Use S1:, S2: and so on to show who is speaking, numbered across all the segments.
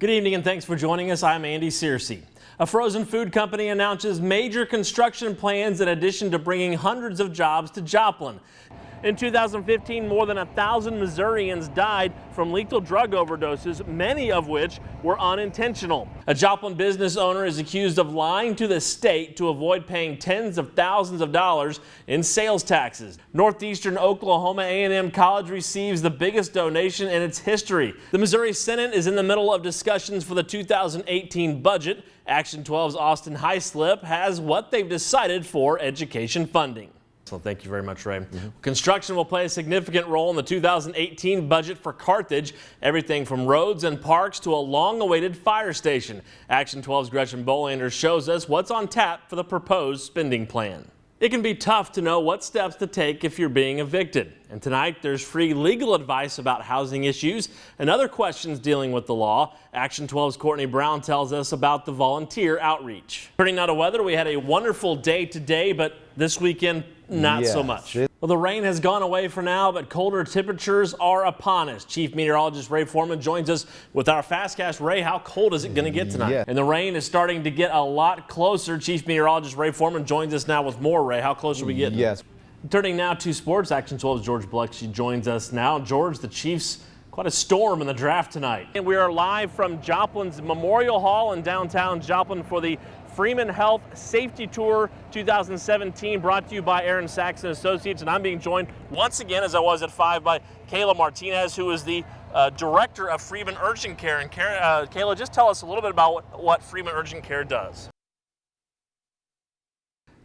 S1: Good evening and thanks for joining us. I'm Andy Searcy. A frozen food company announces major construction plans in addition to bringing hundreds of jobs to Joplin. In 2015, more than 1,000 Missourians died from lethal drug overdoses, many of which were unintentional. A Joplin business owner is accused of lying to the state to avoid paying tens of thousands of dollars in sales taxes. Northeastern Oklahoma A&M College receives the biggest donation in its history. The Missouri Senate is in the middle of discussions for the 2018 budget. Action 12's Austin Highslip has what they've decided for education funding. So thank you very much, Ray. Construction will play a significant role in the 2018 budget for Carthage. Everything from roads and parks to a long-awaited fire station. Action 12's Gretchen Bolander shows us what's on tap for the proposed spending plan. It can be tough to know what steps to take if you're being evicted. And tonight, there's free legal advice about housing issues and other questions dealing with the law. Action 12's Courtney Brown tells us about the volunteer outreach. Turning now to weather, we had a wonderful day today, but this weekend, not so much. Well, the rain has gone away for now, but colder temperatures are upon us. Chief Meteorologist Ray Foreman joins us with our Fastcast. Ray, how cold is it going to get tonight? And the rain is starting to get a lot closer. Chief Meteorologist Ray Foreman joins us now with more. Ray, how close are we getting? Turning now to sports, Action 12's George Biloxi joins us now. George, the Chiefs, quite a storm in the draft tonight. And we are live from Joplin's Memorial Hall in downtown Joplin for the Freeman Health Safety Tour 2017, brought to you by Aaron Saxon Associates. And I'm being joined once again, as I was at 5, by Kayla Martinez, who is the director of Freeman Urgent Care. And Kayla, just tell us a little bit about what Freeman Urgent Care does.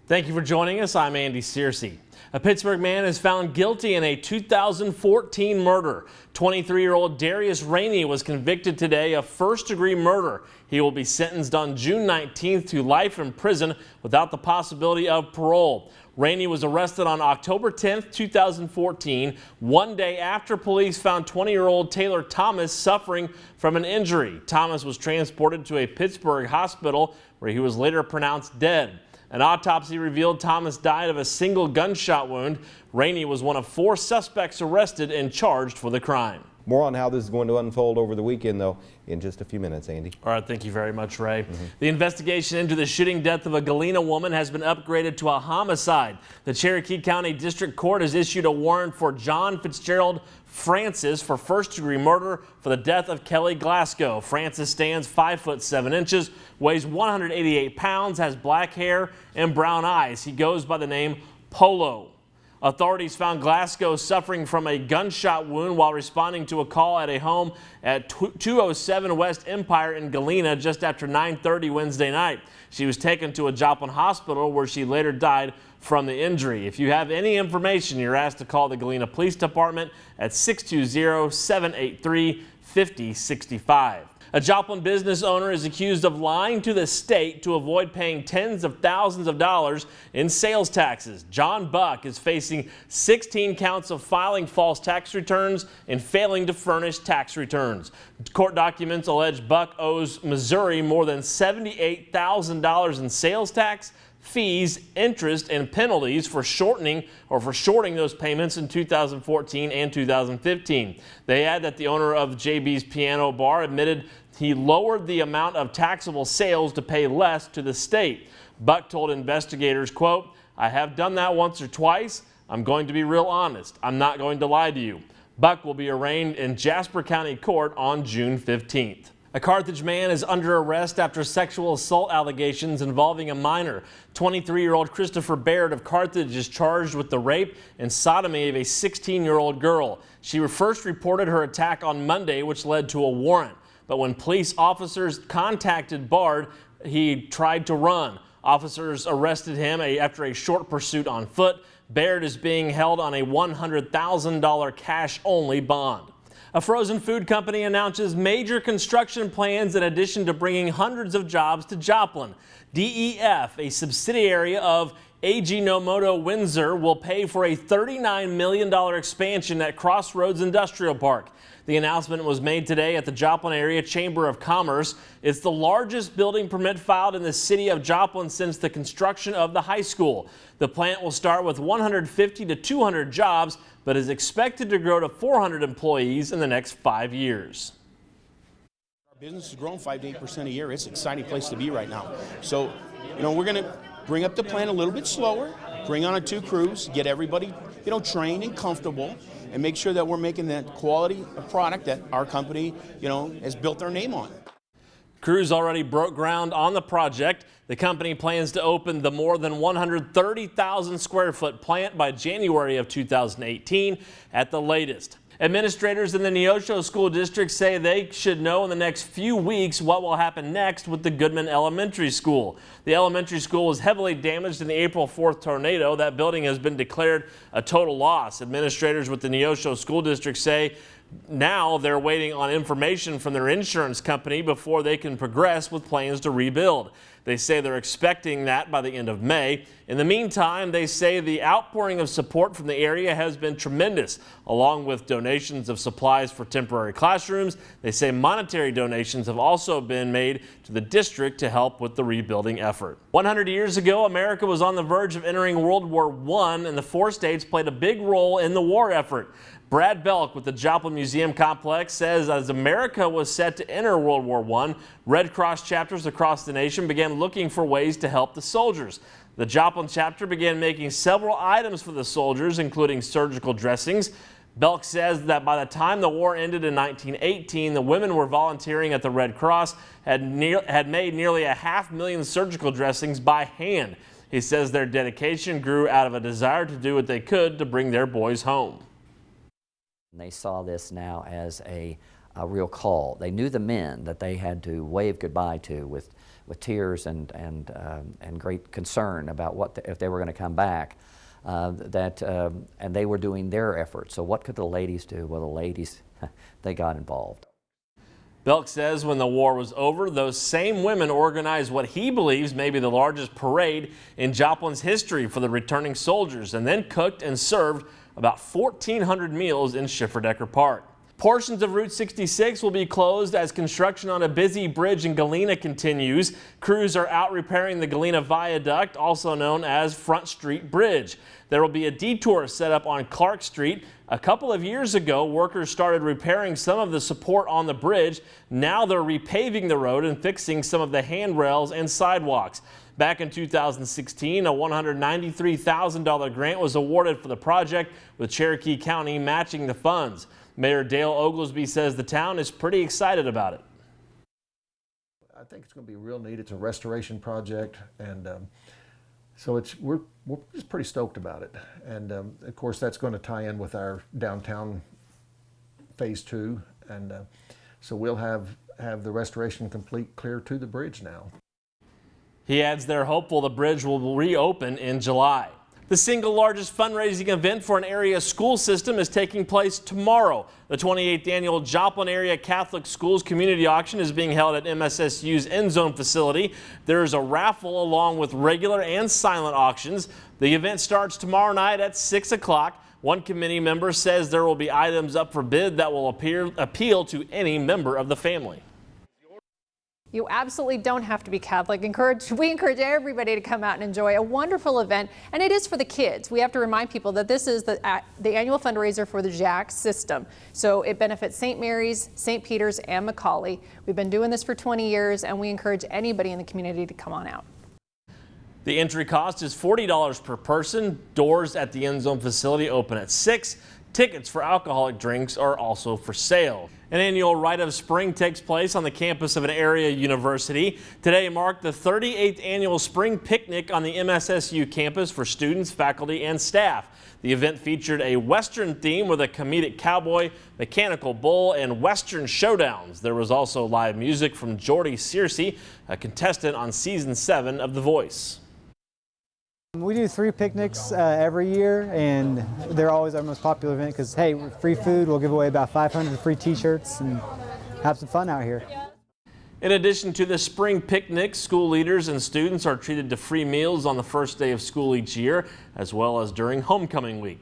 S1: Thank you for joining us. I'm Andy Searcy. A Pittsburgh man is found guilty in a 2014 murder. 23-year-old Darius Rainey was convicted today of first-degree murder. He will be sentenced on June 19th to life in prison without the possibility of parole. Rainey was arrested on October 10th, 2014, one day after police found 20-year-old Taylor Thomas suffering from an injury. Thomas was transported to a Pittsburgh hospital where he was later pronounced dead. An autopsy revealed Thomas died of a single gunshot wound. Rainey was one of 4 suspects arrested and charged for the crime.
S2: More on how this is going to unfold over the weekend, though, in just a few minutes, Andy.
S1: All right, thank you very much, Ray. The investigation into the shooting death of a Galena woman has been upgraded to a homicide. The Cherokee County District Court has issued a warrant for John Fitzgerald Francis for first-degree murder for the death of Kelly Glasgow. Francis stands 5'7", weighs 188 pounds, has black hair and brown eyes. He goes by the name Polo. Authorities found Glasgow suffering from a gunshot wound while responding to a call at a home at 207 West Empire in Galena just after 9:30 Wednesday night. She was taken to a Joplin hospital where she later died from the injury. If you have any information, you're asked to call the Galena Police Department at 620-783-5065. A Joplin business owner is accused of lying to the state to avoid paying tens of thousands of dollars in sales taxes. John Buck is facing 16 counts of filing false tax returns and failing to furnish tax returns. Court documents allege Buck owes Missouri more than $78,000 in sales tax, fees, interest, and penalties for shorting those payments in 2014 and 2015. They add that the owner of JB's Piano Bar admitted he lowered the amount of taxable sales to pay less to the state. Buck told investigators, quote, "I have done that once or twice. I'm going to be real honest. I'm not going to lie to you." Buck will be arraigned in Jasper County Court on June 15th. A Carthage man is under arrest after sexual assault allegations involving a minor. 23-year-old Christopher Baird of Carthage is charged with the rape and sodomy of a 16-year-old girl. She first reported her attack on Monday, which led to a warrant. But when police officers contacted Baird, he tried to run. Officers arrested him after a short pursuit on foot. Baird is being held on a $100,000 cash-only bond. A frozen food company announces major construction plans in addition to bringing hundreds of jobs to Joplin. DEF, a subsidiary of Ajinomoto Windsor, will pay for a $39 million expansion at Crossroads Industrial Park. The announcement was made today at the Joplin Area Chamber of Commerce. It's the largest building permit filed in the city of Joplin since the construction of the high school. The plant will start with 150 to 200 jobs, but is expected to grow to 400 employees in the next 5 years.
S3: Business is growing 5 to 8% a year. It's an exciting place to be right now. So, we're going to bring up the plan a little bit slower, bring on our 2 crews, get everybody, trained and comfortable, and make sure that we're making that quality of product that our company, has built their name on.
S1: Crews already broke ground on the project. The company plans to open the more than 130,000 square foot plant by January of 2018 at the latest. Administrators in the Neosho School District say they should know in the next few weeks what will happen next with the Goodman Elementary School. The elementary school was heavily damaged in the April 4th tornado. That building has been declared a total loss. Administrators with the Neosho School District say now they're waiting on information from their insurance company before they can progress with plans to rebuild. They say they're expecting that by the end of May. In the meantime, they say the outpouring of support from the area has been tremendous, along with donations of supplies for temporary classrooms. They say monetary donations have also been made to the district to help with the rebuilding effort. 100 years ago, America was on the verge of entering World War I, and the 4 states played a big role in the war effort. Brad Belk with the Joplin Museum Complex says as America was set to enter World War I, Red Cross chapters across the nation began looking for ways to help the soldiers. The Joplin chapter began making several items for the soldiers, including surgical dressings. Belk says that by the time the war ended in 1918, the women were volunteering at the Red Cross had made nearly 500,000 surgical dressings by hand. He says their dedication grew out of a desire to do what they could to bring their boys home.
S4: They saw this now as a real call. They knew the men that they had to wave goodbye to with tears and great concern about if they were going to come back. And they were doing their efforts. So what could the ladies do? Well, the ladies, they got involved.
S1: Belk says when the war was over, those same women organized what he believes may be the largest parade in Joplin's history for the returning soldiers, and then cooked and served about 1,400 meals in Schifferdecker Park. Portions of Route 66 will be closed as construction on a busy bridge in Galena continues. Crews are out repairing the Galena Viaduct, also known as Front Street Bridge. There will be a detour set up on Clark Street. A couple of years ago, workers started repairing some of the support on the bridge. Now they're repaving the road and fixing some of the handrails and sidewalks. Back in 2016, a $193,000 grant was awarded for the project, with Cherokee County matching the funds. Mayor Dale Oglesby says the town is pretty excited about it.
S5: I think it's going to be real neat. It's a restoration project, and so we're just pretty stoked about it. And of course, that's going to tie in with our downtown phase 2, and so we'll have the restoration complete clear to the bridge now.
S1: He adds they're hopeful the bridge will reopen in July. The single largest fundraising event for an area school system is taking place tomorrow. The 28th annual Joplin Area Catholic Schools Community Auction is being held at MSSU's End Zone facility. There is a raffle along with regular and silent auctions. The event starts tomorrow night at 6 o'clock. One committee member says there will be items up for bid that will appeal to any member of the family.
S6: You absolutely don't have to be Catholic. We encourage everybody to come out and enjoy a wonderful event, and it is for the kids. We have to remind people that this is the annual fundraiser for the JACS system. So it benefits St. Mary's, St. Peter's, and Macaulay. We've been doing this for 20 years, and we encourage anybody in the community to come on out.
S1: The entry cost is $40 per person. Doors at the End Zone facility open at 6. Tickets for alcoholic drinks are also for sale. An annual Rite of Spring takes place on the campus of an area university. Today marked the 38th annual spring picnic on the MSSU campus for students, faculty, and staff. The event featured a Western theme with a comedic cowboy, mechanical bull, and Western showdowns. There was also live music from Jordy Searcy, a contestant on season 7 of The Voice.
S7: We do 3 picnics every year, and they're always our most popular event because, hey, free food, we'll give away about 500 free t-shirts and have some fun out here.
S1: In addition to the spring picnic, school leaders and students are treated to free meals on the first day of school each year, as well as during homecoming week.